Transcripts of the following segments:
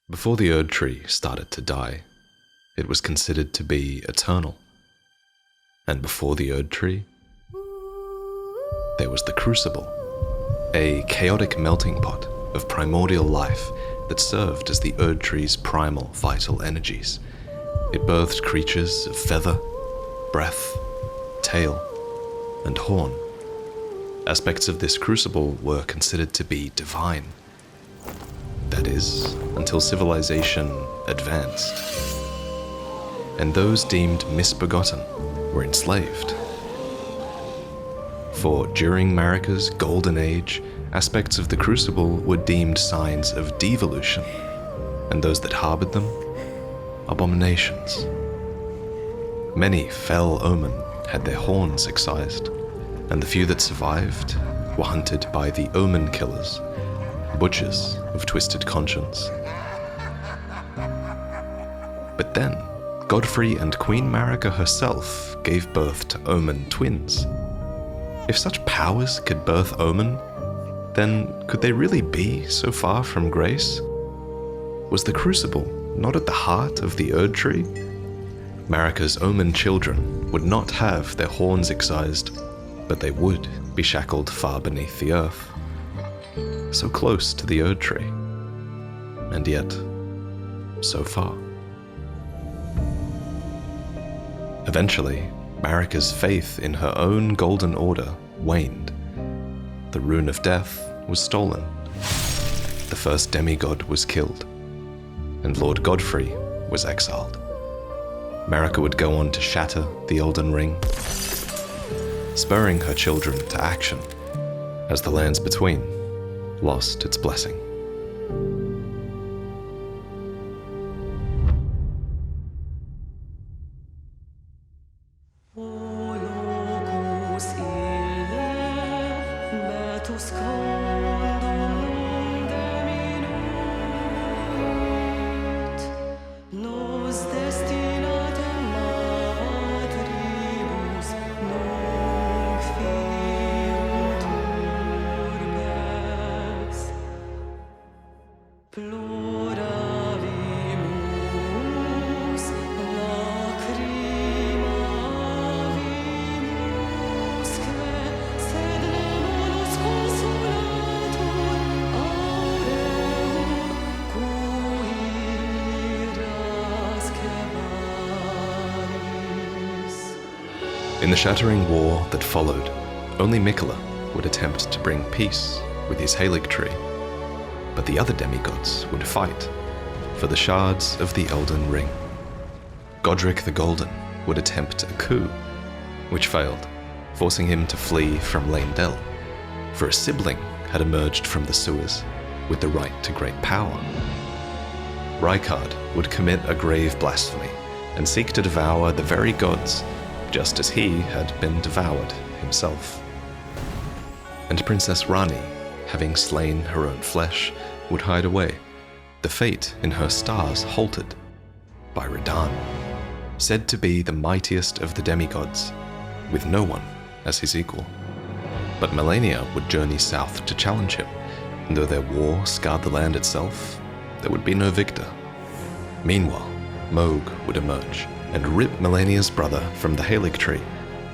Before the Erd Tree started to die, it was considered to be eternal. And before the Erd Tree, there was the Crucible, a chaotic melting pot of primordial life that served as the Erd Tree's primal vital energies. It birthed creatures of feather, breath, tail, and horn. Aspects of this crucible were considered to be divine. That is, until civilization advanced. And those deemed misbegotten were enslaved. For during Marika's golden age, aspects of the crucible were deemed signs of devolution, and those that harbored them, abominations. Many fell omen had their horns excised, and the few that survived were hunted by the omen killers, butchers of twisted conscience. But then, Godfrey and Queen Marika herself gave birth to omen twins. If such powers could birth omen, then could they really be so far from grace? Was the crucible not at the heart of the Erd Tree? Marika's omen children would not have their horns excised, but they would be shackled far beneath the earth. So close to the Erd Tree, and yet so far. Eventually, Marika's faith in her own golden order waned. The rune of death was stolen. The first demigod was killed, and Lord Godfrey was exiled. Marika would go on to shatter the Elden Ring, spurring her children to action as the lands between lost its blessing. In the shattering war that followed, only Mikola would attempt to bring peace with his Halig tree, but the other demigods would fight for the shards of the Elden Ring. Godric the Golden would attempt a coup, which failed, forcing him to flee from Leyndell, for a sibling had emerged from the sewers with the right to great power. Rykard would commit a grave blasphemy and seek to devour the very gods, just as he had been devoured himself. And Princess Rani, having slain her own flesh, would hide away, the fate in her stars halted by Radahn, said to be the mightiest of the demigods, with no one as his equal. But Malenia would journey south to challenge him, and though their war scarred the land itself, there would be no victor. Meanwhile, Mohg would emerge and rip Malenia's brother from the Halig tree,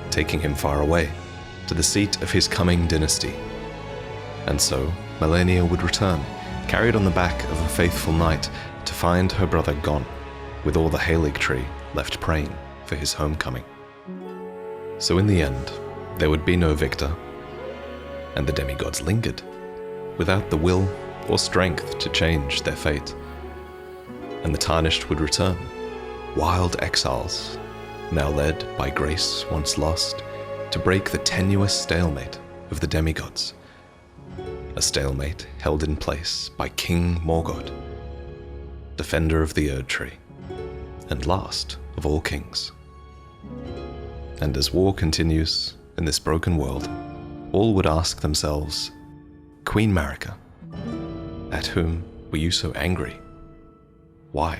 taking him far away, to the seat of his coming dynasty. And so, Malenia would return, carried on the back of a faithful knight, to find her brother gone, with all the Halig tree left praying for his homecoming. So in the end, there would be no victor, and the demigods lingered, without the will or strength to change their fate. And the Tarnished would return, wild exiles, now led by grace once lost, to break the tenuous stalemate of the demigods. A stalemate held in place by King Morgott, defender of the Erd Tree, and last of all kings. And as war continues in this broken world, all would ask themselves, Queen Marika, at whom were you so angry? Why?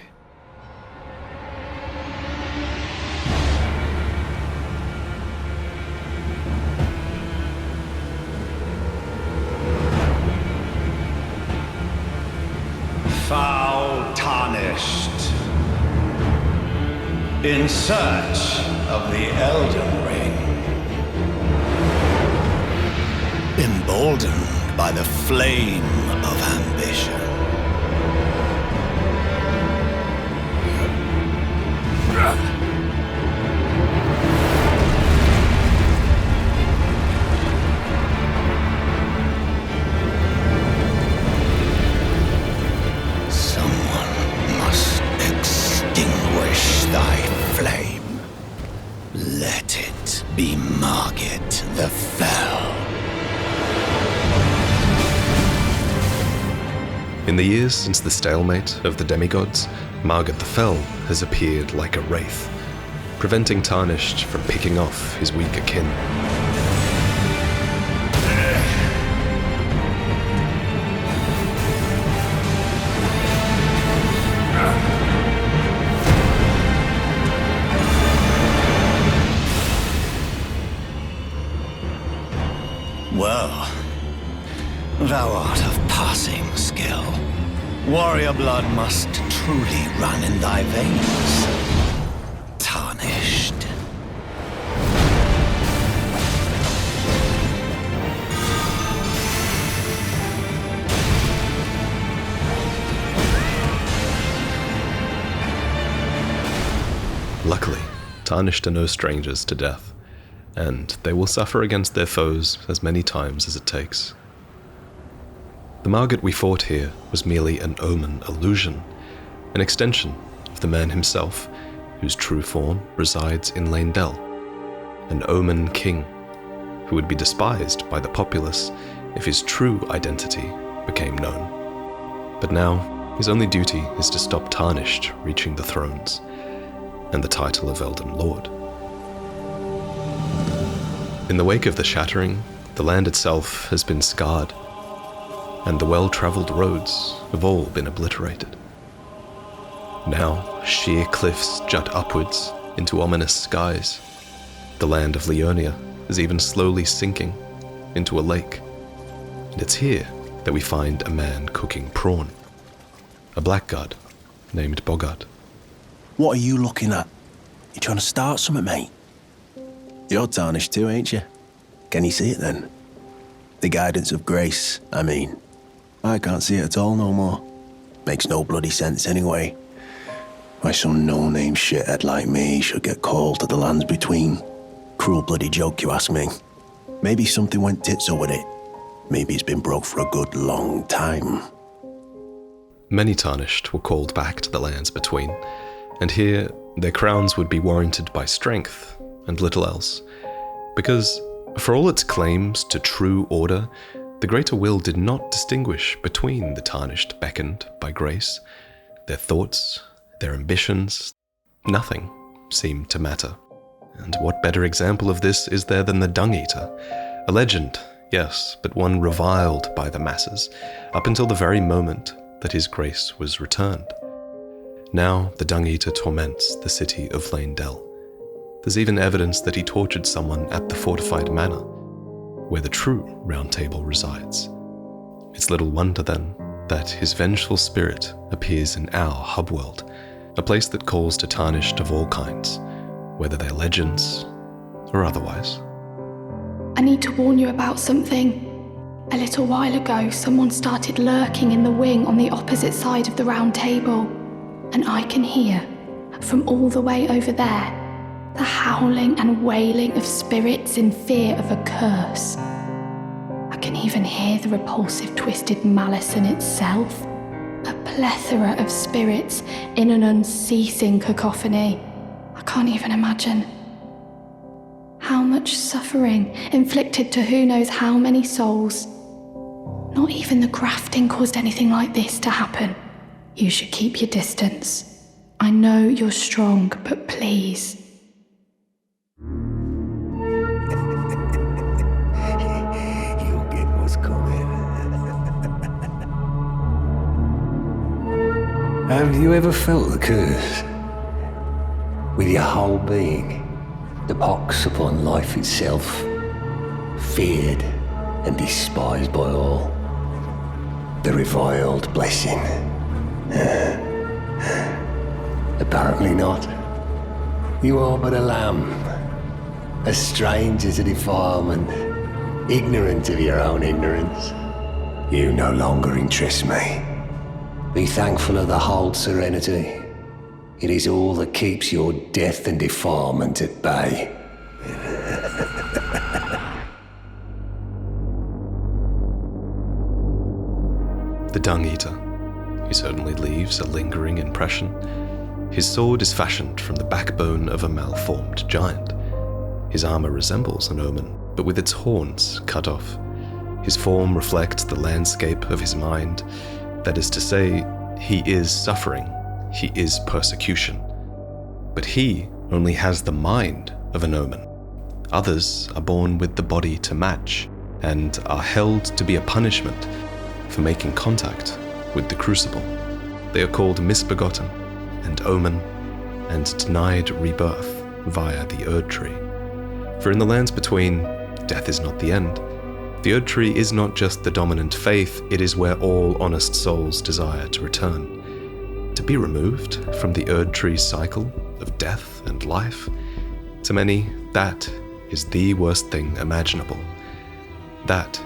Foul tarnished. In search of the Elden Ring. Emboldened by the flame of ambition. Someone must extinguish thy flame. Let it be Margit the Fell. In the years since the stalemate of the demigods, Margit the Fell has appeared like a wraith, preventing Tarnished from picking off his weaker kin. Well, thou art of passing skill. Warrior blood must truly run in thy veins. Tarnished. Luckily, Tarnished are no strangers to death, and they will suffer against their foes as many times as it takes. The Margit we fought here was merely an Omen illusion, an extension of the man himself, whose true form resides in Leyndell, an Omen king, who would be despised by the populace if his true identity became known. But now, his only duty is to stop Tarnished reaching the thrones, and the title of Elden Lord. In the wake of the shattering, the land itself has been scarred, and the well-travelled roads have all been obliterated. Now, sheer cliffs jut upwards into ominous skies. The land of Liurna is even slowly sinking into a lake, and it's here that we find a man cooking prawn, a blackguard named Boggart. What are you looking at? You trying to start something, mate? You're tarnished too, ain't you? Can you see it then? The guidance of grace, I mean. I can't see it at all no more. Makes no bloody sense anyway. Why some no-name shithead like me should get called to the lands between. Cruel bloody joke, you ask me. Maybe something went tits-up with it. Maybe it's been broke for a good long time. Many Tarnished were called back to the lands between, and here their crowns would be warranted by strength and little else. Because, for all its claims to true order, the Greater Will did not distinguish between the Tarnished beckoned by grace. Their thoughts, their ambitions, nothing seemed to matter. And what better example of this is there than the Dung Eater? A legend, yes, but one reviled by the masses, up until the very moment that his grace was returned. Now the Dung Eater torments the city of Leyndell. There's even evidence that he tortured someone at the fortified manor, where the true Round Table resides. It's little wonder, then, that his vengeful spirit appears in our hub world, a place that calls to Tarnished of all kinds, whether they're legends or otherwise. I need to warn you about something. A little while ago, someone started lurking in the wing on the opposite side of the Round Table, and I can hear, from all the way over there, the howling and wailing of spirits in fear of a curse. I can even hear the repulsive twisted malice in itself, a plethora of spirits in an unceasing cacophony. I can't even imagine. How much suffering inflicted to who knows how many souls. Not even the grafting caused anything like this to happen. You should keep your distance. I know you're strong, but please. You'll get what's coming. Have you ever felt the curse? With your whole being, the pox upon life itself, feared and despised by all. The reviled blessing. Apparently not. You are but a lamb, a stranger to defilement, ignorant of your own ignorance. You no longer interest me. Be thankful of the hold serenity. It is all that keeps your death and defilement at bay. The Dung Eater. He certainly leaves a lingering impression. His sword is fashioned from the backbone of a malformed giant. His armor resembles an Omen, but with its horns cut off. His form reflects the landscape of his mind. That is to say, he is suffering, he is persecution. But he only has the mind of an Omen. Others are born with the body to match, and are held to be a punishment for making contact with the crucible. They are called misbegotten and Omen, and denied rebirth via the Erd Tree. For in the lands between, death is not the end. The Erd Tree is not just the dominant faith, it is where all honest souls desire to return. To be removed from the Erd Tree's cycle of death and life, to many, that is the worst thing imaginable. That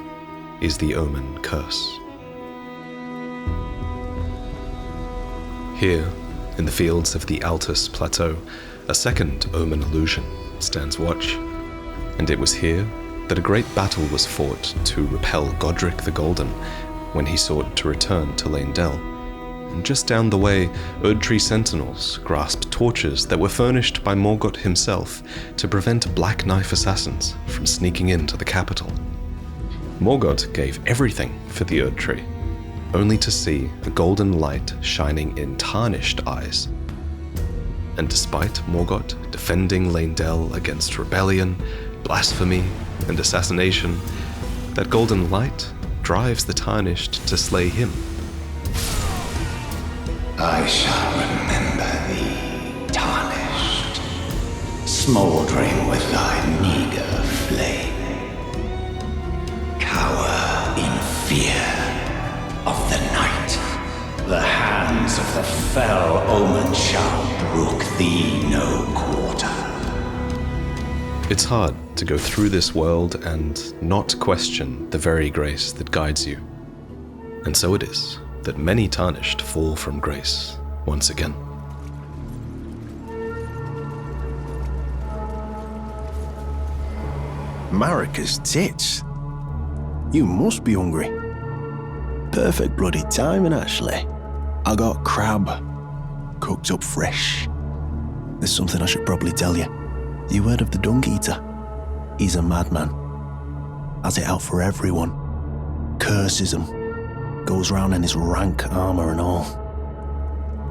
is the Omen curse. Here, in the fields of the Altus Plateau, a second Omen illusion stands watch, and it was here that a great battle was fought to repel Godric the Golden when he sought to return to Leyndell. And just down the way, Erd Tree sentinels grasped torches that were furnished by Morgott himself to prevent Black Knife assassins from sneaking into the capital. Morgott gave everything for the Erd Tree, only to see a golden light shining in tarnished eyes. And despite Morgott defending Leyndell against rebellion, blasphemy, and assassination, that golden light drives the tarnished to slay him. I shall remember thee, tarnished, smouldering with thy meager flame. Cower in fear of the night. The hands of the fell Omen shall brook thee no quarter. It's hard to go through this world and not question the very grace that guides you. And so it is that many tarnished fall from grace once again. Marika's tits. You must be hungry. Perfect bloody timing, actually. I got crab, cooked up fresh. There's something I should probably tell you. You heard of the Dung Eater? He's a madman. Has it out for everyone. Curses them. Goes round in his rank armor and all.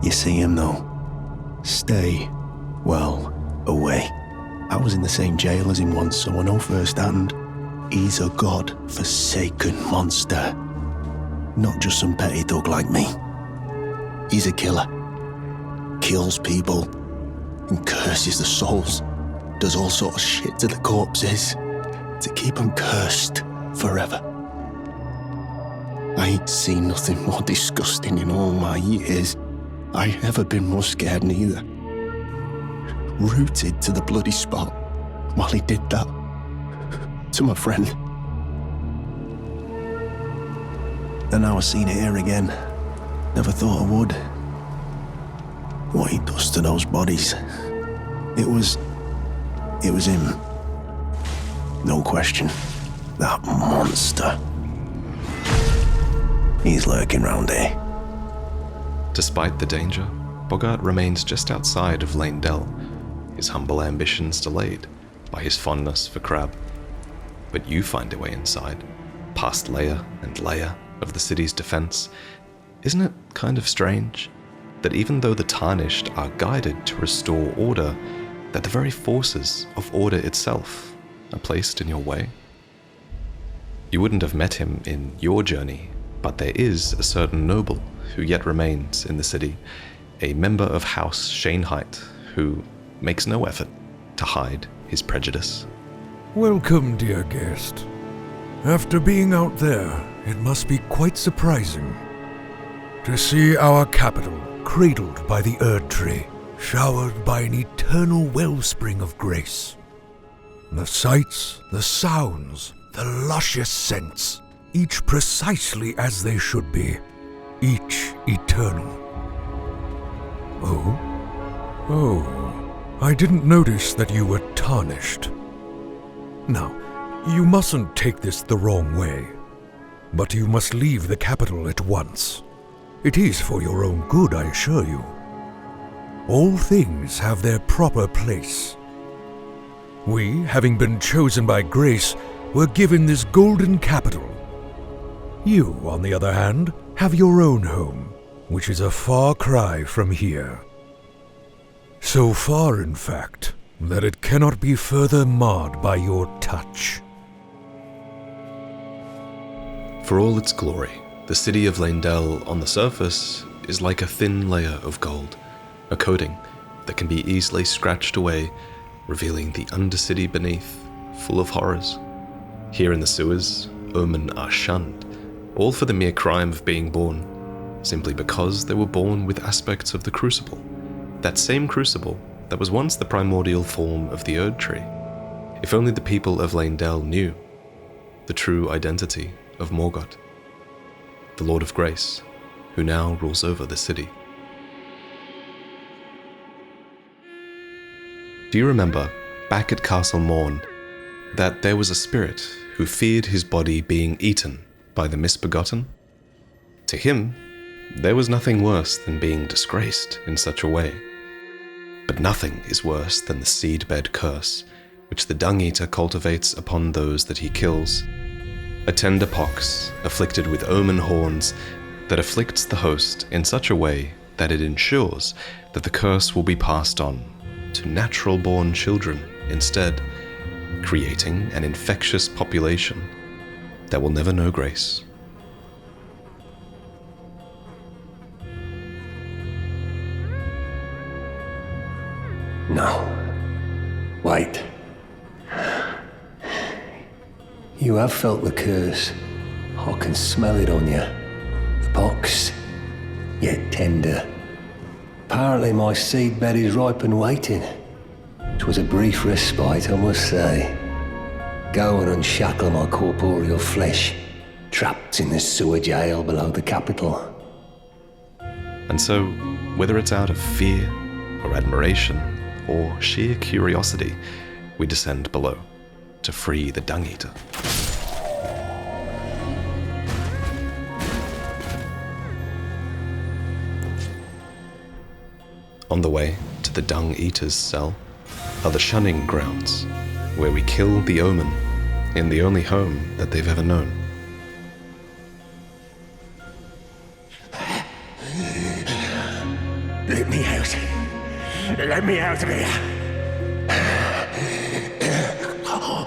You see him though. Stay, well, away. I was in the same jail as him once, so I know firsthand. He's a god-forsaken monster. Not just some petty thug like me. He's a killer. Kills people and curses the souls. Does all sort of shit to the corpses to keep them cursed forever. I ain't seen nothing more disgusting in all my years. I ain't ever been more scared neither. Rooted to the bloody spot while he did that to my friend. And now I seen it here again. Never thought I would. What he does to those bodies. It was him. No question. That monster. He's lurking round here. Despite the danger, Boggart remains just outside of Leyndell, his humble ambitions delayed by his fondness for crab. But you find a way inside, past layer and layer of the city's defense. Isn't it kind of strange that even though the tarnished are guided to restore order, that the very forces of order itself are placed in your way? You wouldn't have met him in your journey, but there is a certain noble who yet remains in the city, a member of House Shaneheit, who makes no effort to hide his prejudice. Welcome, dear guest. After being out there, it must be quite surprising to see our capital cradled by the Erd Tree. showered by an eternal wellspring of grace. The sights, the sounds, the luscious scents, each precisely as they should be, each eternal. Oh, I didn't notice that you were tarnished. Now, you mustn't take this the wrong way, but you must leave the capital at once. It is for your own good, I assure you. All things have their proper place. We, having been chosen by grace, were given this golden capital. You, on the other hand, have your own home, which is a far cry from here. So far, in fact, that it cannot be further marred by your touch. For all its glory, the city of Leyndell on the surface is like a thin layer of gold, a coating that can be easily scratched away, revealing the undercity beneath, full of horrors. Here in the sewers, Omen are shunned, all for the mere crime of being born, simply because they were born with aspects of the Crucible, that same Crucible that was once the primordial form of the Erd Tree. If only the people of Leyndell knew the true identity of Morgott, the Lord of Grace, who now rules over the city. Do you remember, back at Castle Morn, that there was a spirit who feared his body being eaten by the misbegotten? To him, there was nothing worse than being disgraced in such a way. But nothing is worse than the seedbed curse, which the Dung-Eater cultivates upon those that he kills. A tender pox, afflicted with omen horns, that afflicts the host in such a way that it ensures that the curse will be passed on to natural-born children instead, creating an infectious population that will never know grace. No. Wait. You have felt the curse. I can smell it on you. The pox, yet tender. Apparently my seedbed is ripe and waiting. 'Twas a brief respite, I must say. Go and unshackle my corporeal flesh, trapped in the sewer jail below the capital. And so, whether it's out of fear, or admiration, or sheer curiosity, we descend below to free the Dung-Eater. On the way to the Dung-Eater's cell are the shunning grounds, where we kill the Omen in the only home that they've ever known. Let me out. Let me out of here.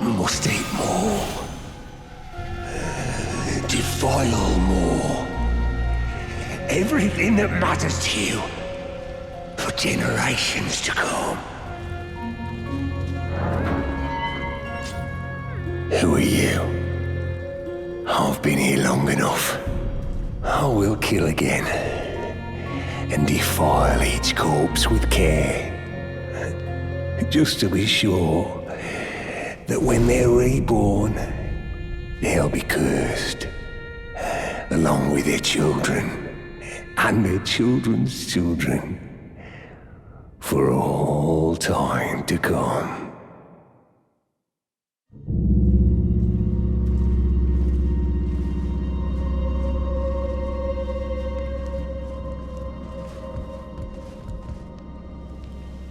Must eat more. Defile more. Everything that matters to you for generations to come. Who are you? I've been here long enough. I will kill again and defile each corpse with care, just to be sure that when they're reborn, they'll be cursed, along with their children and their children's children, for all time to come.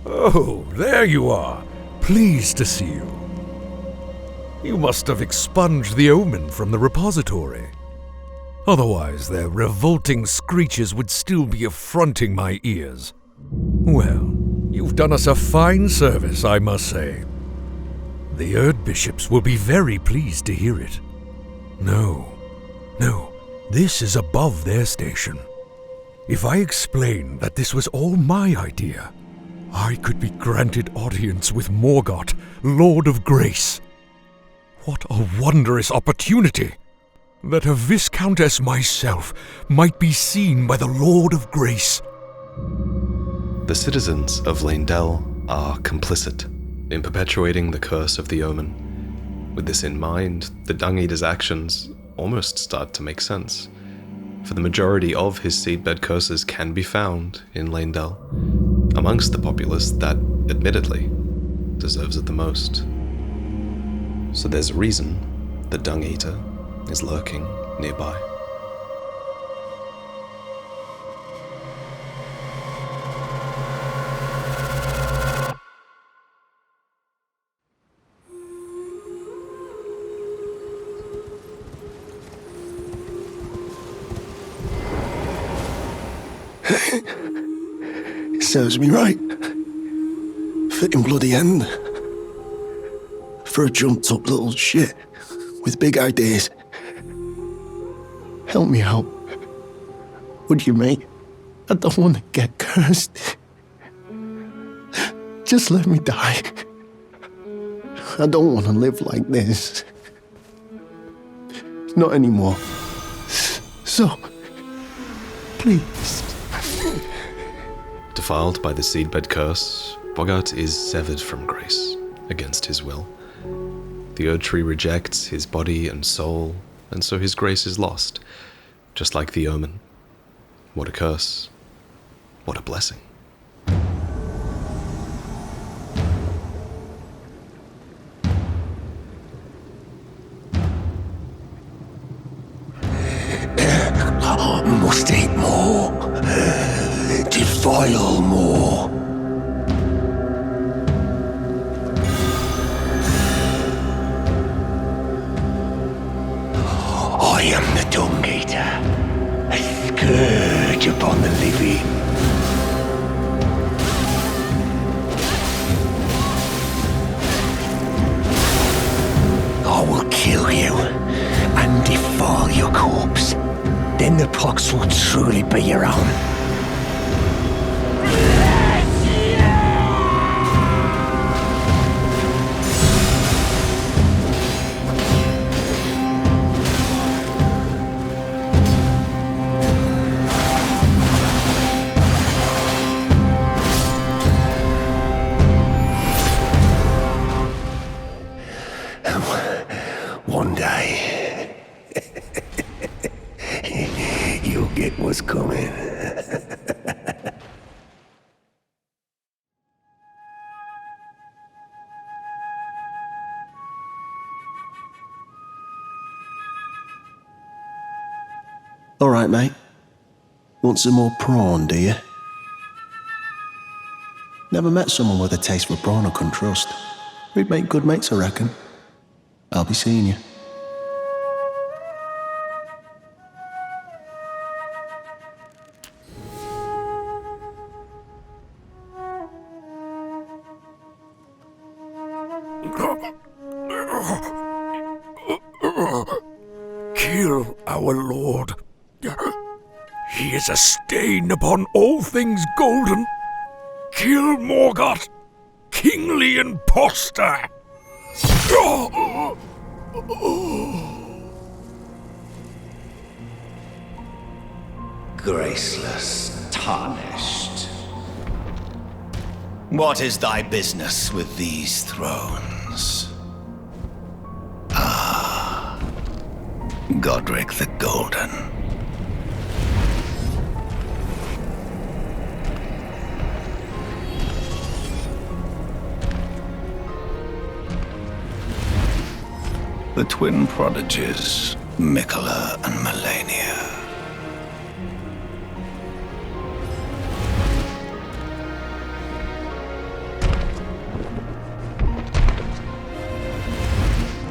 Oh, there you are. Pleased to see you. You must have expunged the Omen from the repository. Otherwise, their revolting screeches would still be affronting my ears. Well, you've done us a fine service, I must say. The Erd Bishops will be very pleased to hear it. No, this is above their station. If I explain that this was all my idea, I could be granted audience with Morgott, Lord of Grace. What a wondrous opportunity! That a Viscountess myself might be seen by the Lord of Grace. The citizens of Leyndell are complicit in perpetuating the curse of the Omen. With this in mind, the Dung Eater's actions almost start to make sense, for the majority of his seedbed curses can be found in Leyndell, amongst the populace that, admittedly, deserves it the most. So there's a reason the Dung Eater is lurking nearby. Serves me right. Fitting bloody end. For a jumped up little shit with big ideas. Help me out. Would you, mate? I don't want to get cursed. Just let me die. I don't want to live like this. Not anymore. So, please. Defiled by the seedbed curse, Boggart is severed from grace, against his will. The Erd Tree rejects his body and soul, and so his grace is lost, just like the Omen. What a curse. What a blessing. Must eat more. Defile more. I am the Dung Eater, a scourge upon the living. I will kill you and defile your corpse. Then the pox will truly be your own. One day, you'll get what's coming. All right, mate. Want some more prawn, do you? Never met someone with a taste for prawn I couldn't trust. We'd make good mates, I reckon. I'll be seeing you. Kill our lord. He is a stain upon all things golden. Kill Morgoth, kingly impostor. Graceless, tarnished. What is thy business with these thrones? Ah, Godric the Golden. The twin prodigies, Mikola and Melania.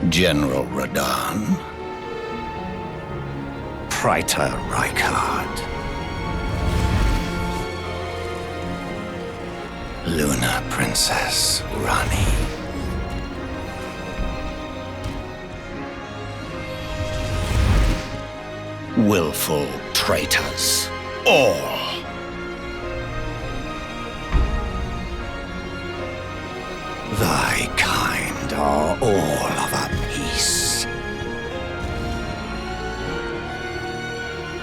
General Radahn, Praetor Rykard, Luna Princess Rani. Willful traitors, all. Thy kind are all of a piece.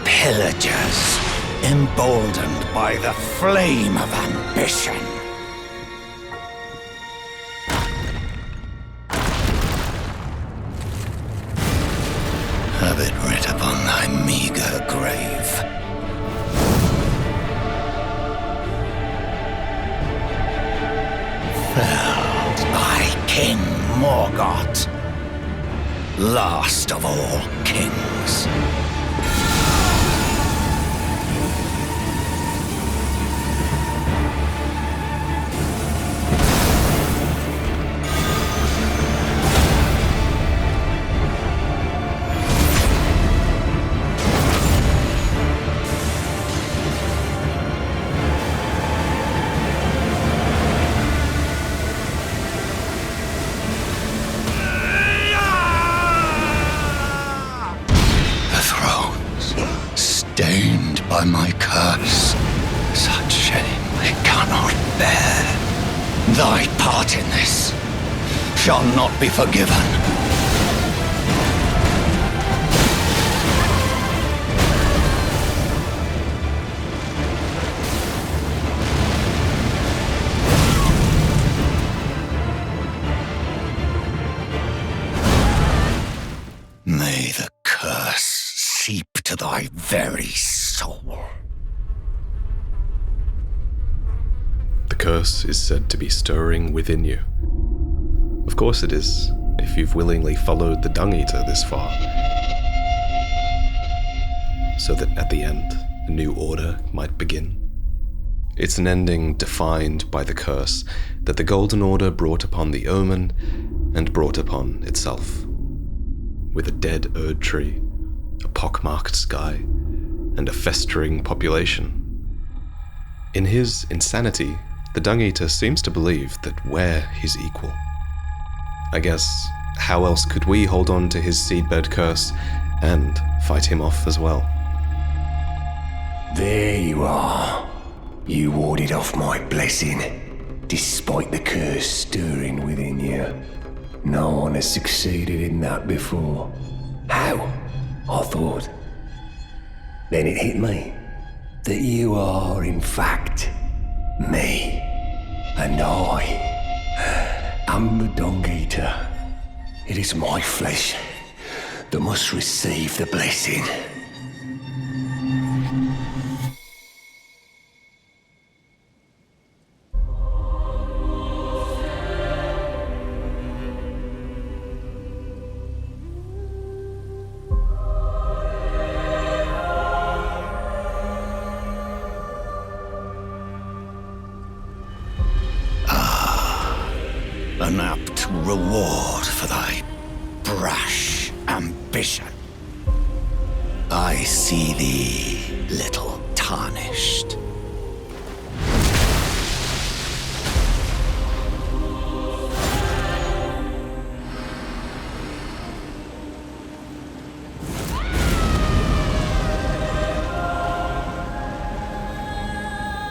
Pillagers, emboldened by the flame of ambition. Have it writ upon thy meager grave. Felled by King Margit, last of all kings. Stained by my curse, such shame they cannot bear. Thy part in this shall not be forgiven. May the curse seep to thy very soul. The curse is said to be stirring within you. Of course it is, if you've willingly followed the Dung Eater this far. So that at the end, a new order might begin. It's an ending defined by the curse that the Golden Order brought upon the Omen and brought upon itself. With a dead Erd tree, a pockmarked sky, and a festering population. In his insanity, the Dung Eater seems to believe that we're his equal. I guess, how else could we hold on to his seedbed curse and fight him off as well? There you are. You warded off my blessing, despite the curse stirring within you. No one has succeeded in that before. How? I thought. Then it hit me that you are, in fact, me. And I am the Dung Eater. It is my flesh that must receive the blessing. An apt reward for thy brash ambition. I see thee, little tarnished.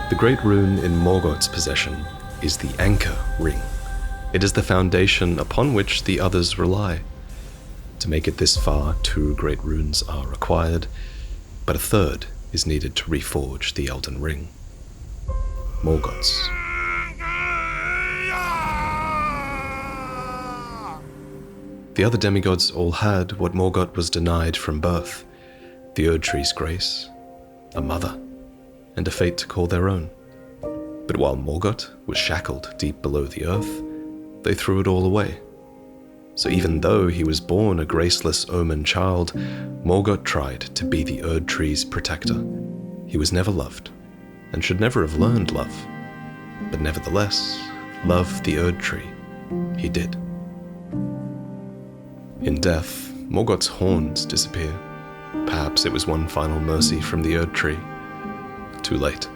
The great rune in Morgoth's possession is the Anchor Ring. It is the foundation upon which the others rely. To make it this far, 2 great runes are required, but a third is needed to reforge the Elden Ring. Morgoth's. The other demigods all had what Morgoth was denied from birth: the Erd Tree's grace, a mother, and a fate to call their own. But while Morgoth was shackled deep below the earth, they threw it all away. So even though he was born a graceless Omen child, Morgoth tried to be the Erd Tree's protector. He was never loved, and should never have learned love. But nevertheless, love the Erd Tree he did. In death, Morgoth's horns disappear. Perhaps it was one final mercy from the Erd Tree. Too late.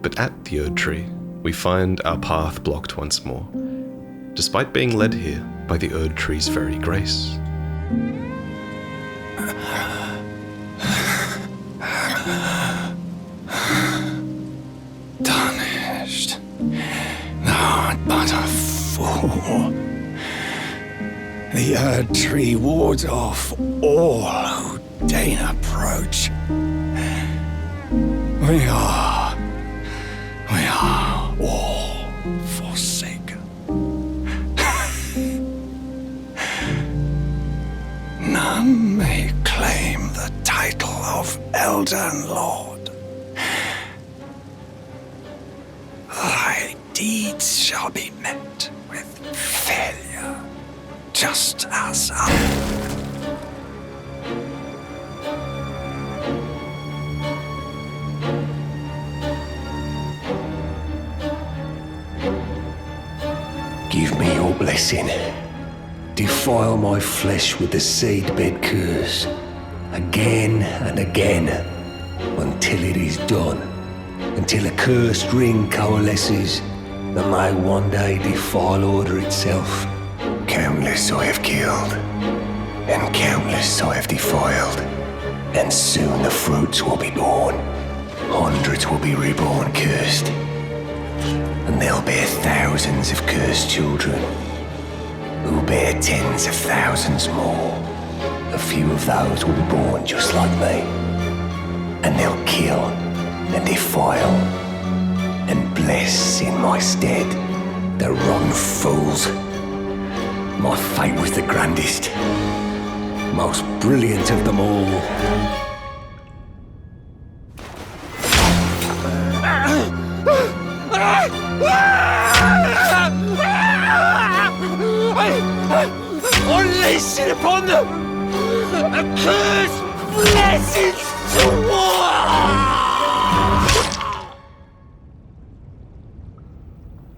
But at the Erd Tree, we find our path blocked once more, despite being led here by the Erd Tree's very grace. Tarnished. Thou art but a fool. The Erd Tree wards off all who deign approach. We are all forsaken. None may claim the title of Elden Lord. Thy deeds shall be met with failure, just as Give me your blessing. Defile my flesh with the seedbed curse, again and again, until it is done. Until a cursed ring coalesces that may one day defile order itself. Countless I have killed, and countless I have defiled, and soon the fruits will be born. Hundreds will be reborn cursed, and they'll bear thousands of cursed children, who bear tens of thousands more. A few of those will be born just like me, and they'll kill and defile and bless in my stead the rotten fools. My fate was the grandest, most brilliant of them all. Unleash it upon them! A curse blessings to war!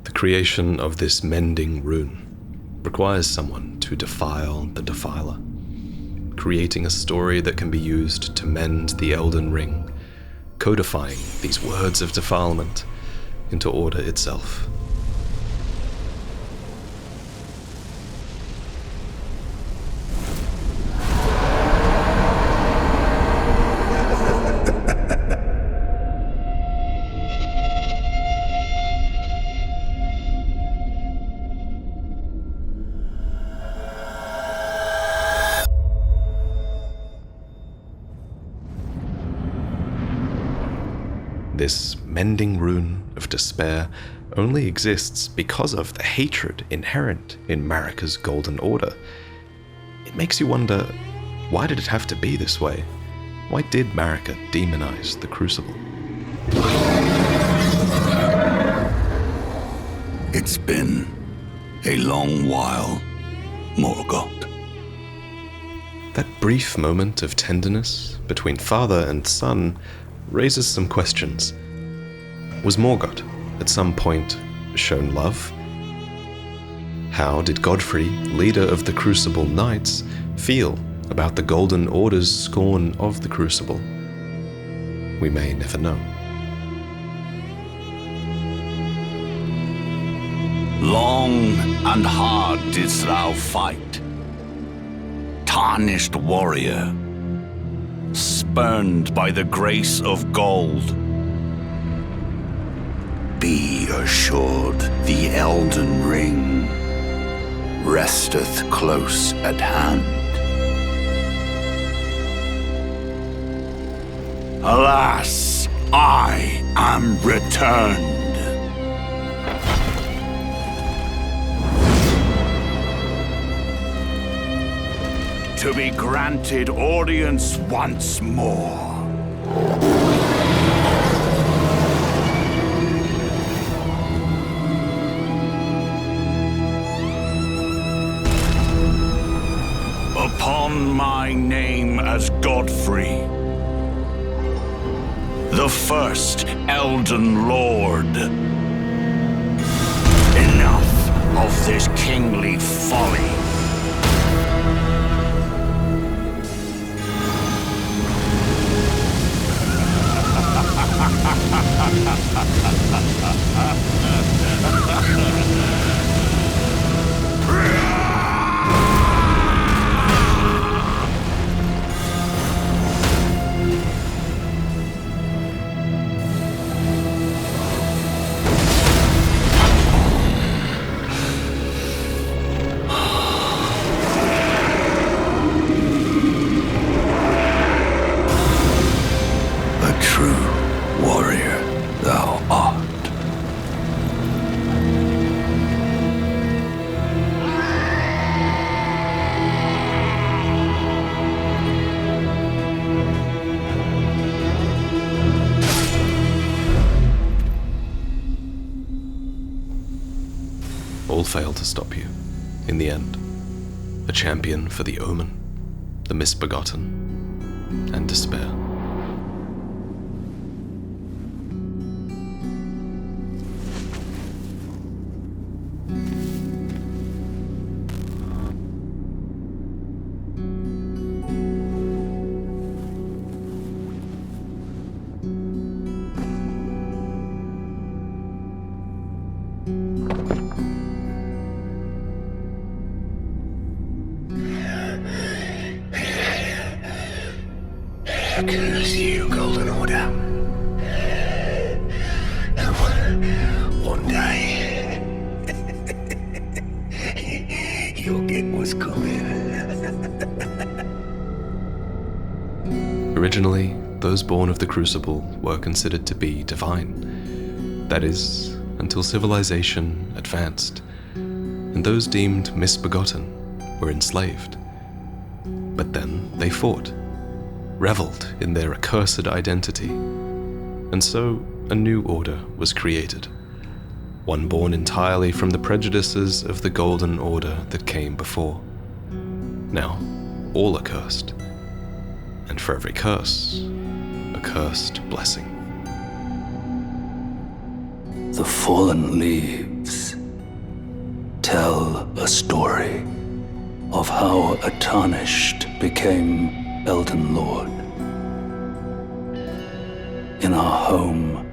The creation of this mending rune requires someone to defile the defiler, creating a story that can be used to mend the Elden Ring, codifying these words of defilement into order itself. This mending rune of despair only exists because of the hatred inherent in Marika's Golden Order. It makes you wonder, why did it have to be this way? Why did Marika demonize the Crucible? It's been a long while, Margit. That brief moment of tenderness between father and son raises some questions. Was Margit, at some point, shown love? How did Godfrey, leader of the Crucible Knights, feel about the Golden Order's scorn of the Crucible? We may never know. Long and hard didst thou fight, tarnished warrior, spurned by the grace of gold. Be assured the Elden Ring resteth close at hand. Alas, I am returned. To be granted audience once more. Upon my name as Godfrey, the first Elden Lord. Enough of this kingly folly. A true warrior. all failed to stop you. In the end, a champion for the Omen, the misbegotten, and despair. Curse you, Golden Order. One day, you'll get what's coming. Originally, those born of the Crucible were considered to be divine. That is, until civilization advanced, and those deemed misbegotten were enslaved. But then they fought, reveled in their accursed identity, and so a new order was created, one born entirely from the prejudices of the Golden Order that came before. Now, all are cursed, and for every curse, a cursed blessing. The fallen leaves tell a story of how a tarnished became Elden Lord. In our home,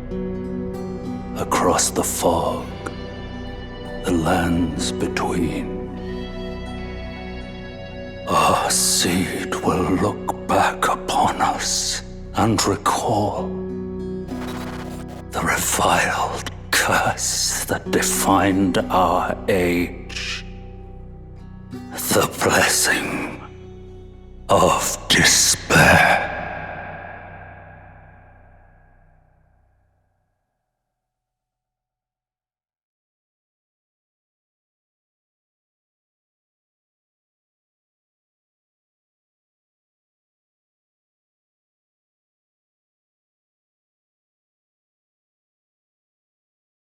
across the fog, the lands between, our seed will look back upon us and recall the reviled curse that defined our age, the blessing of despair.